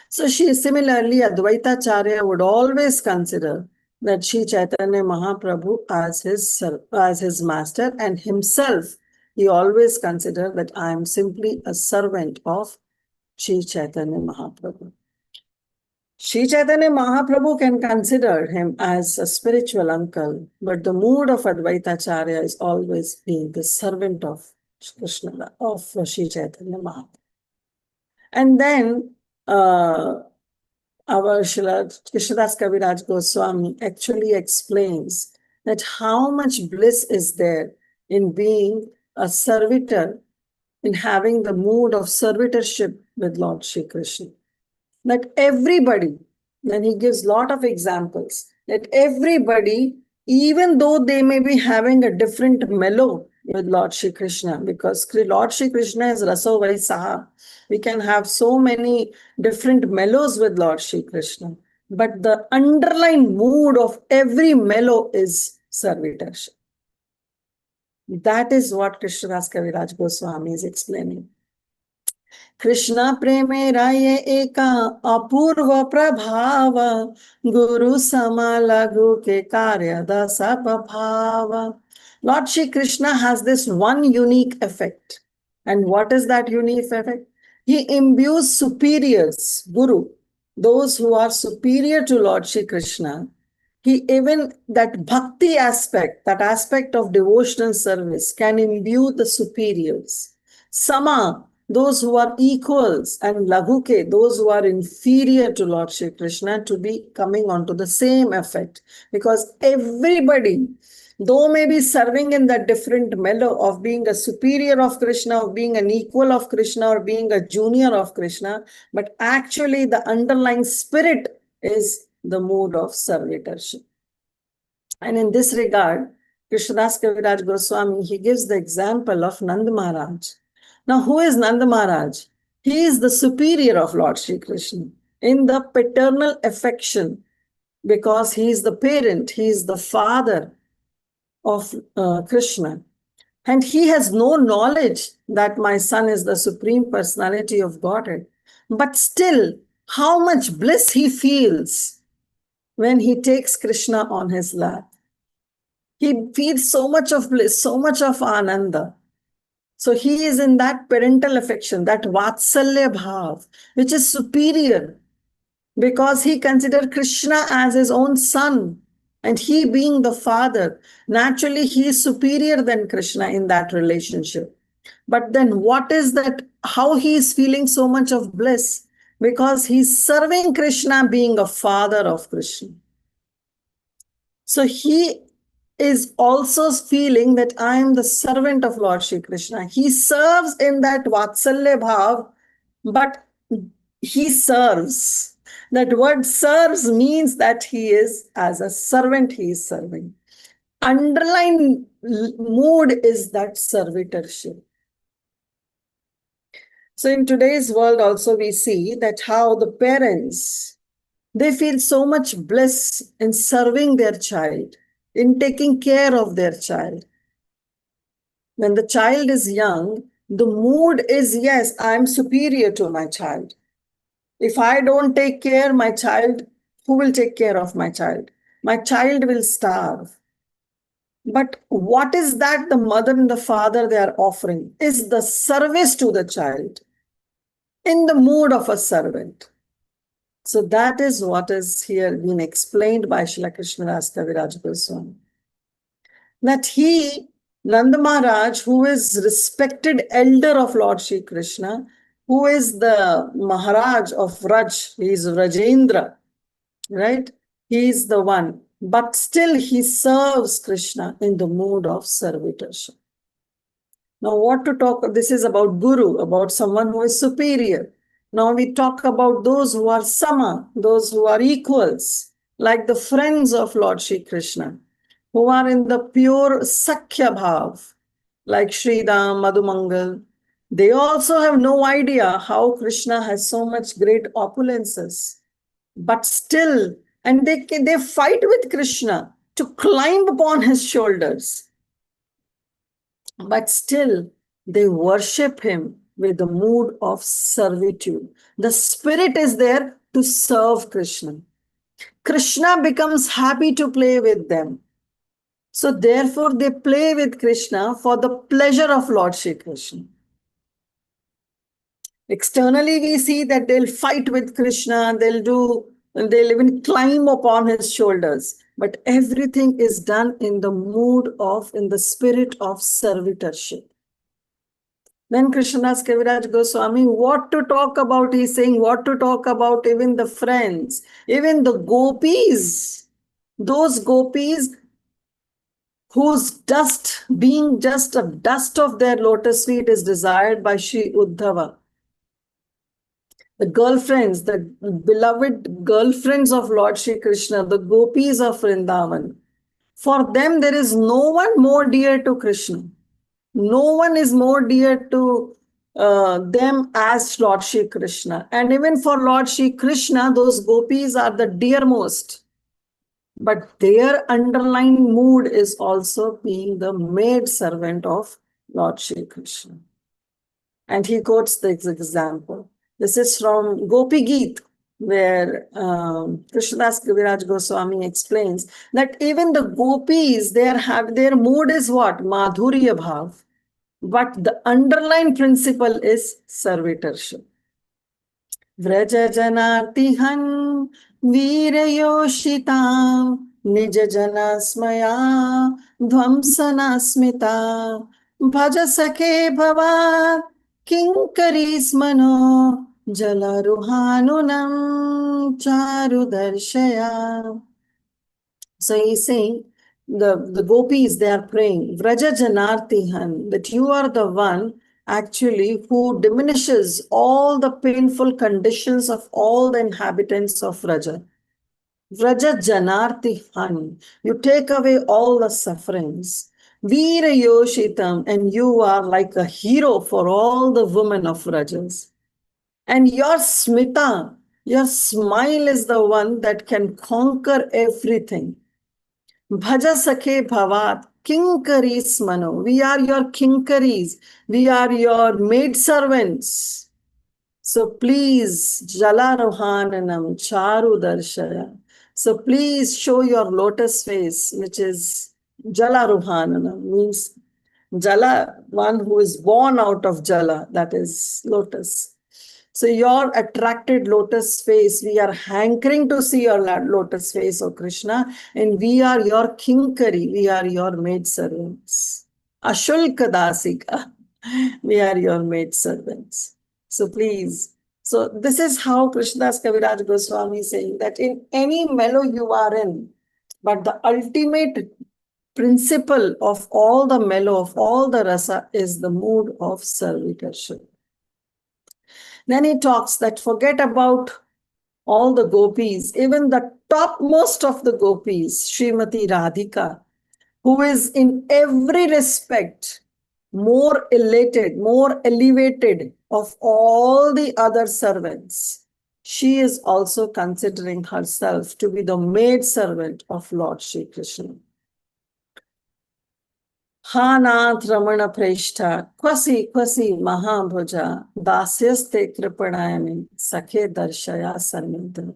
So similarly, Advaita Acharya would always consider that Śrī Caitanya Mahaprabhu as his master, and himself, he always considered that I am simply a servant of Śrī Caitanya Mahaprabhu. Śrī Caitanya Mahaprabhu can consider him as a spiritual uncle, but the mood of Advaita Acharya is always being the servant of Krishna, of Śrī Caitanya Mahaprabhu. And then our Krishnadas Kaviraj Goswami actually explains that how much bliss is there in being a servitor, in having the mood of servitorship with Lord Shri Krishna. That everybody, then he gives a lot of examples, that everybody, even though they may be having a different mellow with Lord Shri Krishna, because Lord Shri Krishna is Raso Vaisaha, we can have so many different mellows with Lord Shri Krishna, but the underlying mood of every mellow is servitorship. That is what Krishnadas Kaviraj Goswami is explaining. Krishna preme raye eka apurva prabhava guru samalagu ke karya dasa bhava. Lord Shri Krishna has this one unique effect. And what is that unique effect? He imbues superiors, guru, those who are superior to Lord Shri Krishna. He even, that bhakti aspect, that aspect of devotional service can imbue the superiors. Sama, those who are equals, and Laghuke, those who are inferior to Lord Shri Krishna, to be coming onto the same effect. Because everybody, though may be serving in that different mellow of being a superior of Krishna, of being an equal of Krishna, or being a junior of Krishna, but actually the underlying spirit is the mood of servitorship. And in this regard, Krishnadas Kaviraj Goswami, he gives the example of Nanda Maharaj. Now, who is Nanda Maharaj? He is the superior of Lord Shri Krishna. in the paternal affection, because he is the parent, he is the father of Krishna. And he has no knowledge that my son is the Supreme Personality of Godhead. But still, how much bliss he feels when he takes Krishna on his lap. He feels so much of bliss, so much of ananda. So he is in that parental affection, that vatsalya bhav, which is superior, because he considered Krishna as his own son. And he being the father, naturally he is superior than Krishna in that relationship. But then what is that, how he is feeling so much of bliss? Because he's serving Krishna being a father of Krishna. So he is also feeling that I am the servant of Lord Shri Krishna. He serves in that Vatsalya Bhav, but he serves. That word serves means that he is, as a servant, he is serving. Underlying mood is that servitorship. So in today's world also we see that how the parents, they feel so much bliss in serving their child, in taking care of their child. When the child is young, the mood is, yes, I'm superior to my child. If I don't take care, my child, who will take care of my child? My child will starve. But what is that the mother and the father they are offering? Is the service to the child in the mood of a servant. So that is what is here being explained by Srila Krishnadas Kaviraj Goswami. That he, Nanda Maharaj, who is respected elder of Lord Shri Krishna, who is the Maharaj of Raj, he is Rajendra, right? He is the one. But still he serves Krishna in the mood of servitorship. Now what to talk, this is about Guru, about someone who is superior. Now we talk about those who are sama, those who are equals, like the friends of Lord Shri Krishna, who are in the pure Sakhya Bhav, like Sridham, Madhumangal. They also have no idea how Krishna has so much great opulences. But still, and they fight with Krishna to climb upon his shoulders. But still, they worship him with the mood of servitude. The spirit is there to serve Krishna. Krishna becomes happy to play with them. So therefore, they play with Krishna for the pleasure of Lord Shri Krishna. Externally, we see that they'll fight with Krishna, they'll even climb upon his shoulders. But everything is done in the mood of, in the spirit of servitorship. Then Krishnadas Kaviraj Goswami, what to talk about? He's saying what to talk about even the friends, even the gopis. Those gopis whose dust, being just a dust of their lotus feet, is desired by Sri Uddhava. The girlfriends, the beloved girlfriends of Lord Shri Krishna, the gopis of Vrindavan. For them, there is no one more dear to Krishna. No one is more dear to them as Lord Shri Krishna. And even for Lord Shri Krishna, those gopis are the dearmost. But their underlying mood is also being the maid servant of Lord Shri Krishna. And he quotes this example. This is from Gopi Geet, where Krishnadas Kaviraj Goswami explains that even the gopis, their mood is what? Madhurya Bhav. But the underlying principle is servitorship. Vraja janartihan virayoshitam nija janasmaya dhvamsanasmita bhaja sakhe bhavat kinkarismano jalaruhanunam charudarshaya. So he's saying, the gopis, they are praying, Vraja Janartihan, that you are the one actually who diminishes all the painful conditions of all the inhabitants of Vraja. Vraja Janartihan, you take away all the sufferings. Veera Yoshitam, and you are like a hero for all the women of Vrajas. And your smita, Your smile is the one that can conquer everything. Bhaja Sakhe Bhavat, Kinkaris Mano. We are your kinkaris. We are your maidservants. So please, Jalarohananam Charu Darshaya. So please show your lotus face, which is Jalarohananam, means Jala, one who is born out of Jala, that is lotus. So your attracted lotus face, we are hankering to see your lotus face, O Krishna, and we are your kinkari, we are your maidservants. Ashulka Dasika, we are your maidservants. So please, so this is how Krishnadas Kaviraj Goswami is saying that in any mellow you are in, but the ultimate principle of all the mellow, of all the rasa, is the mood of servitorship. Then he talks that forget about all the gopis, even the topmost of the gopis, Srimati Radhika, who is in every respect more elated, more elevated of all the other servants. She is also considering herself to be the maid servant of Lord Shri Krishna. Ha Nath Ramana Preshta, Kwasi Kwasi Mahabhuja, Dasyaste Kripanayami, Sakhe Darshaya Sarmindra.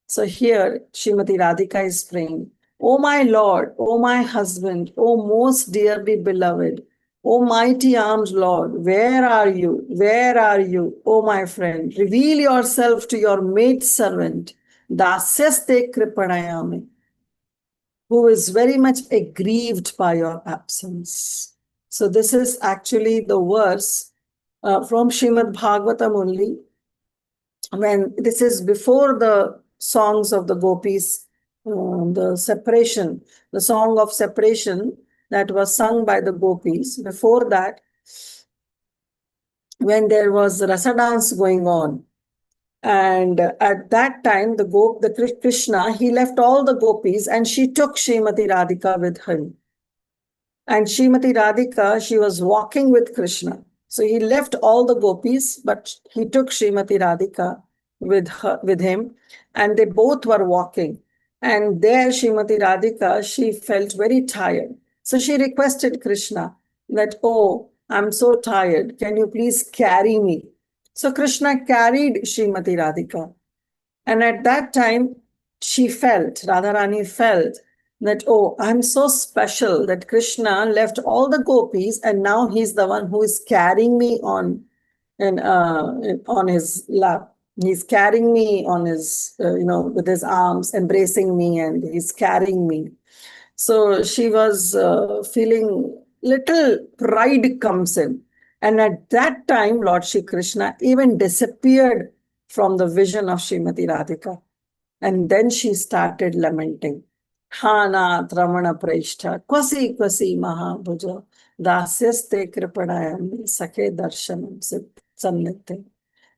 So here, Srimati Radhika is praying, O my Lord, O my husband, O most dearly beloved, O mighty armed Lord, where are you? Where are you, O my friend? Reveal yourself to your maid servant, Dasyaste Kripanayami, who is very much aggrieved by your absence. So this is actually the verse from Srimad Bhagavatam only, when this is before the songs of the gopis, the separation, the song of separation that was sung by the gopis. Before that, when there was rasa dance going on, and at that time, the Krishna, he left all the gopis and she took Srimati Radhika with him. And Srimati Radhika, she was walking with Krishna. So he left all the gopis, but he took Srimati Radhika with him, and they both were walking. And there Srimati Radhika, she felt very tired. So she requested Krishna that, oh, I'm so tired. Can you please carry me? So Krishna carried Srimati Radhika. And at that time, she felt, Radharani felt that, oh, I'm so special that Krishna left all the gopis and now he's the one who is carrying me on his lap. He's carrying me on his, with his arms, embracing me, and he's carrying me. So she was feeling little pride comes in. And at that time, Lord Shri Krishna even disappeared from the vision of Srimati Radhika. And then she started lamenting. Ha Nath Ramana Preshta, Kwasi Kwasi Mahabhuja, Dasyaste Kripanayami, Sakhe Darshanam Sannite.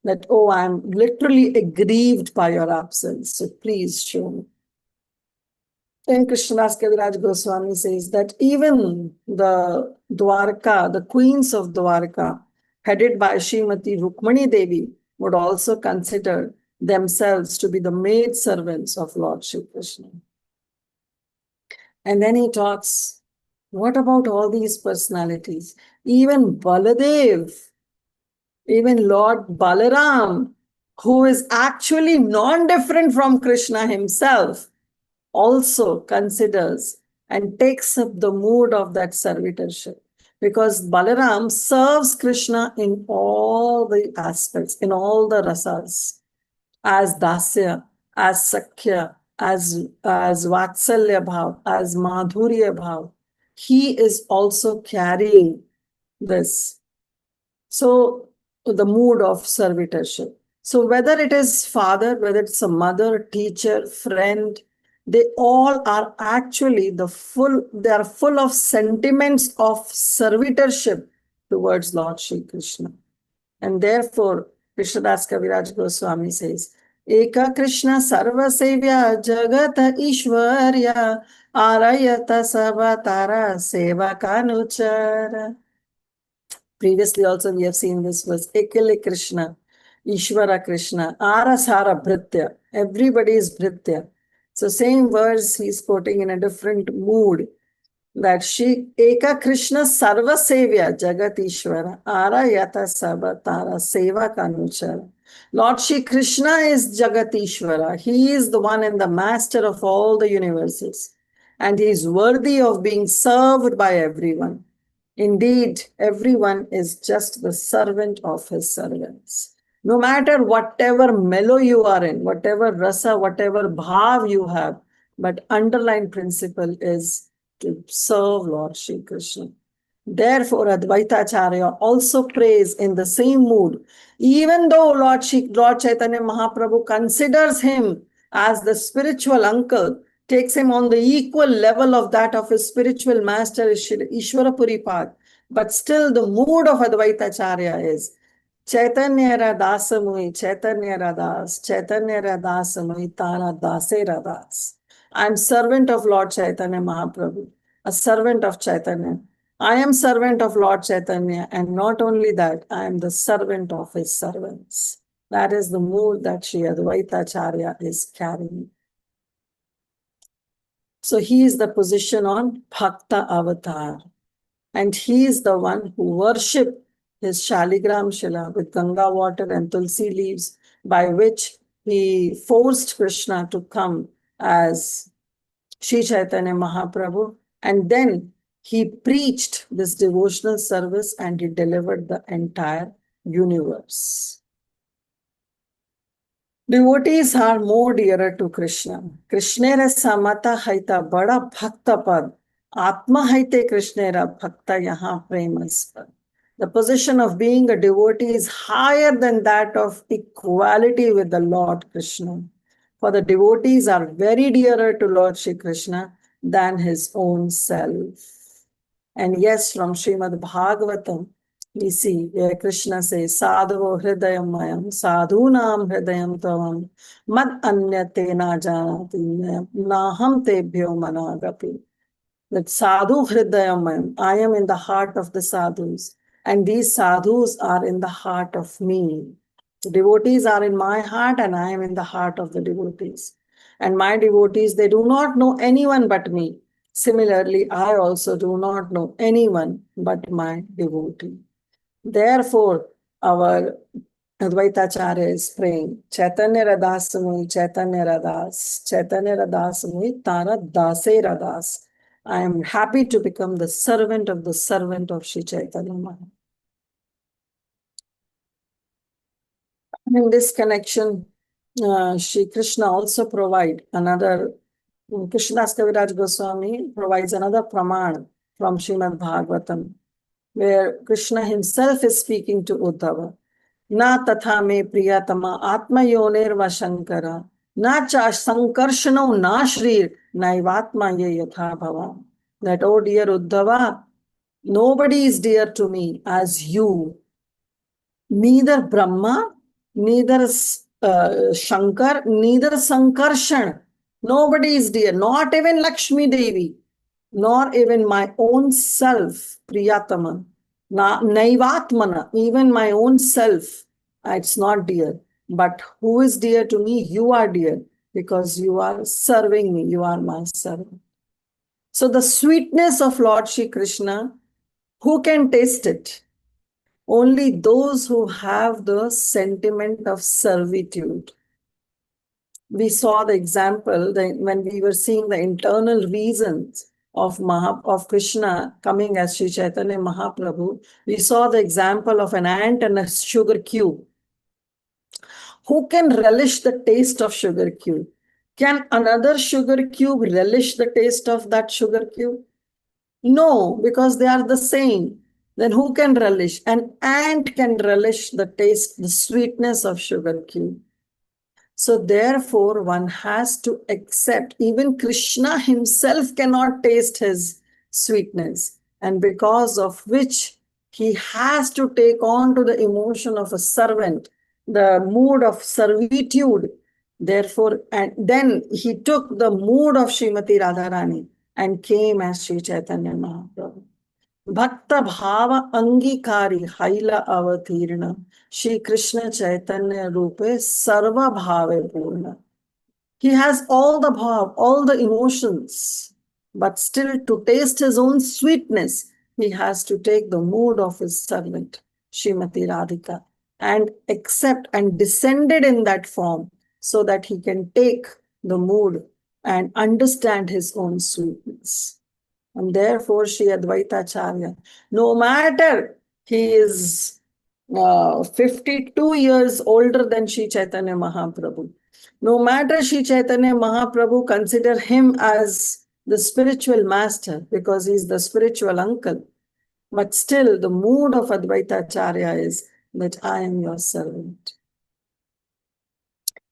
That, oh, I'm literally aggrieved by your absence, so please show me. And Krishnadas Kaviraj Goswami says that even the Dwarka, the queens of Dwarka, headed by Srimati Rukmani Devi, would also consider themselves to be the maid servants of Lord Shri Krishna. And then he talks, what about all these personalities? Even Baladev, even Lord Balaram, who is actually non-different from Krishna himself, also considers and takes up the mood of that servitorship, because Balaram serves Krishna in all the aspects, in all the rasas, as Dasya, as Sakhya, as Vatsalya Bhav, as Madhurya Bhav. He is also carrying this. So the mood of servitorship. So whether it is father, whether it's a mother, teacher, friend, they all are actually they are full of sentiments of servitorship towards Lord Shri Krishna. And therefore, Krishnadas Kaviraj Goswami says, Eka Krishna Sarva Sevya Jagata Ishwarya Arayata Savatara Seva Kanuchara. Previously also we have seen this verse, Ekale Krishna. Ishvara Krishna, Arasara Bhritya. Everybody is Bhritya. So same verse he's quoting in a different mood. That Shri Eka Krishna Sarva Sevya Jagat Ishvara Ara Yata Sabatara Seva Kanuchara. Lord Shri Krishna is Jagat Ishvara. He is the one and the master of all the universes. And he is worthy of being served by everyone. Indeed, everyone is just the servant of his servants. No matter whatever mellow you are in, whatever rasa, whatever bhav you have, but underlying principle is to serve Lord Shri Krishna. Therefore, Advaita Acharya also prays in the same mood, even though Lord Chaitanya Mahaprabhu considers him as the spiritual uncle, takes him on the equal level of that of his spiritual master, Ishvara Puripad. But still the mood of Advaita Acharya is Chaitanya Radasamui, Chaitanya Radas, Chaitanya Radasamui, Tara Dase Radas. I am servant of Lord Chaitanya Mahaprabhu, a servant of Chaitanya. I am servant of Lord Chaitanya, and not only that, I am the servant of his servants. That is the mood that Sri Advaita Acharya is carrying. So he is the position on Bhakta Avatar. And he is the one who worshipped his Shaligram Shila with Ganga water and Tulsi leaves, by which he forced Krishna to come as Śrī Caitanya Mahaprabhu. And then he preached this devotional service and he delivered the entire universe. Devotees are more dearer to Krishna. Krishnera samata haita bada bhakta pad. Atma haite Krishnera bhakta yaha premaspad. The position of being a devotee is higher than that of equality with the Lord Krishna. For the devotees are very dearer to Lord Shri Krishna than his own self. And yes, from Srimad Bhagavatam, we see where Krishna says, Sadhavo hridayam mayam, sadhunam hridayam tavam, mad anyate na janati, naham tebhyo managapi. That sadhu hridayam mayam, I am in the heart of the sadhus, and these sadhus are in the heart of me. The devotees are in my heart, and I am in the heart of the devotees. And my devotees, they do not know anyone but me. Similarly, I also do not know anyone but my devotee. Therefore, our Advaita Acharya is praying, Chaitanya Radasamui, Chaitanya Radas, Chaitanya Radasamui, Tara Dase Radas. I am happy to become the servant of Sri Chaitanya Mahaprabhu. In this connection, Sri Krishna also provides another, Krishnadas Kaviraj Goswami provides another praman from Srimad Bhagavatam, where Krishna himself is speaking to Uddhava. Na tatha me priyatama atma yoner vashankara, na cha sankarshano na shrir naivatma ye yatha bhava. That, oh dear Uddhava, nobody is dear to me as you. Neither Brahma, neither Shankar, neither Sankarshan. Nobody is dear, not even Lakshmi Devi, nor even my own self, Priyatama. Naivatmana, even my own self, it's not dear. But who is dear to me? You are dear, because you are serving me, you are my servant. So the sweetness of Lord Shri Krishna, who can taste it? Only those who have the sentiment of servitude. We saw the example when we were seeing the internal reasons of Krishna coming as Sri Chaitanya Mahaprabhu. We saw the example of an ant and a sugar cube. Who can relish the taste of sugar cube? Can another sugar cube relish the taste of that sugar cube? No, because they are the same. Then who can relish? An ant can relish the taste, the sweetness of sugar cube. So therefore, one has to accept, even Krishna himself cannot taste his sweetness, and because of which he has to take on to the emotion of a servant, the mood of servitude. Therefore, and then he took the mood of Srimati Radharani and came as Sri Chaitanya Mahaprabhu. Bhakta Bhava Angikari Haila Avatirna Shri Krishna Chaitanya Rupe Sarva Bhave Purna. He has all the bhav, all the emotions, but still to taste his own sweetness, he has to take the mood of his servant, Srimati Radhika, and accept and descended in that form so that he can take the mood and understand his own sweetness. And therefore, Sri Advaitacharya, no matter he is 52 years older than Sri Chaitanya Mahaprabhu, no matter Sri Chaitanya Mahaprabhu consider him as the spiritual master because he is the spiritual uncle, but still the mood of Advaitacharya is that I am your servant.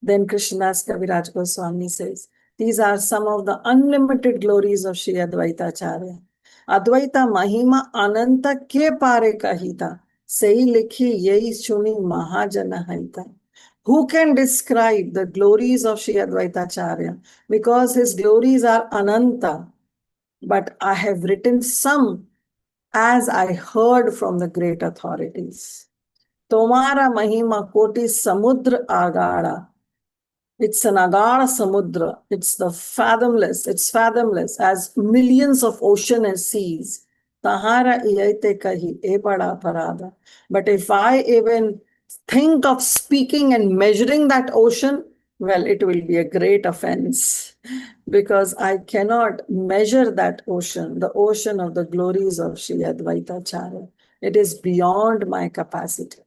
Then Krishnadas Kaviraj Goswami says, these are some of the unlimited glories of Sri Advaitacharya. Advaita Mahima Ananta ke pare kahita, sei likhi yei chuni mahajana haita. Who can describe the glories of Sri Advaitacharya? Because his glories are ananta, but I have written some as I heard from the great authorities. Tomara Mahima Koti Samudra Agara. It's an agara samudra. It's the fathomless. It's fathomless as millions of ocean and seas. Tahara iyaite kahi e bada parada. But if I even think of speaking and measuring that ocean, well, it will be a great offense because I cannot measure that ocean, the ocean of the glories of Sri Advaitacharya. It is beyond my capacity.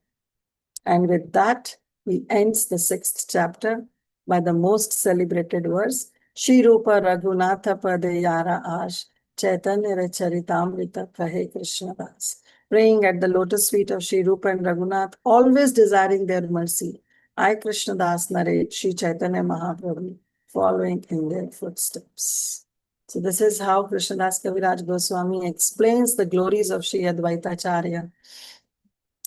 And with that, he ends the 6th chapter by the most celebrated verse, Śrī Rūpa Raghunatha Pade Yara Ash, Caitanya-caritāmṛta Kahe Krishnadas. Praying at the lotus feet of Śrī Rūpa and Raghunath, always desiring their mercy, I, Krishnadas, narrate Śrī Chaitanya Mahaprabhu, following in their footsteps. So this is how Krishnadas Kaviraj Goswami explains the glories of Śrī Advaitacharya.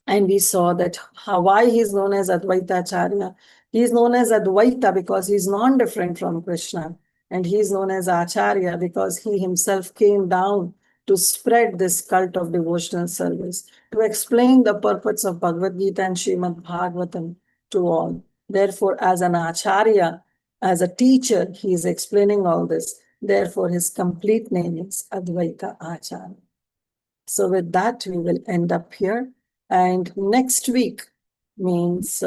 And we saw that why he is known as Advaitacharya. He is known as Advaita because he is non-different from Krishna. And he is known as Acharya because he himself came down to spread this cult of devotional service, to explain the purpose of Bhagavad Gita and Srimad Bhagavatam to all. Therefore, as an Acharya, as a teacher, he is explaining all this. Therefore, his complete name is Advaita Acharya. So with that, we will end up here. And next week means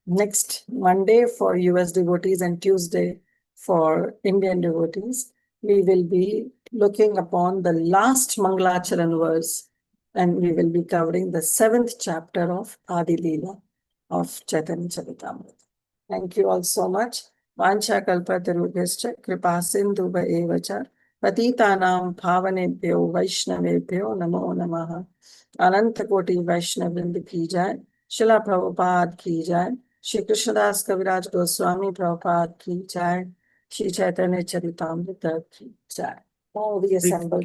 next Monday for US devotees and Tuesday for Indian devotees, we will be looking upon the last Mangalacharan verse, and we will be covering the 7th chapter of Adi Lila of Caitanya-caritāmṛta. Thank you all so much. Vancha kalpatarubhyascha kripa sindhuva evacha patitanam bhavanebhyo vaishnavebhyo namo namaha. अनंत कोटि वैष्णव वृंद की जाए, शिला प्रभुपाद की जाए, श्री कृष्णदास कविराज गोस्वामी प्रभुपाद की जाए, श्री चैतन्य चरितामृत की जाए. All the assembled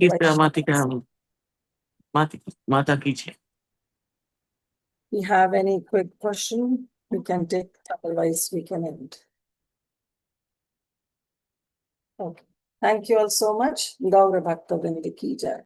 Mata ki jai. You have any quick question? We can take, otherwise we can end. Okay. Thank you all so much. Gaura Bhakta Vrinda ki jai.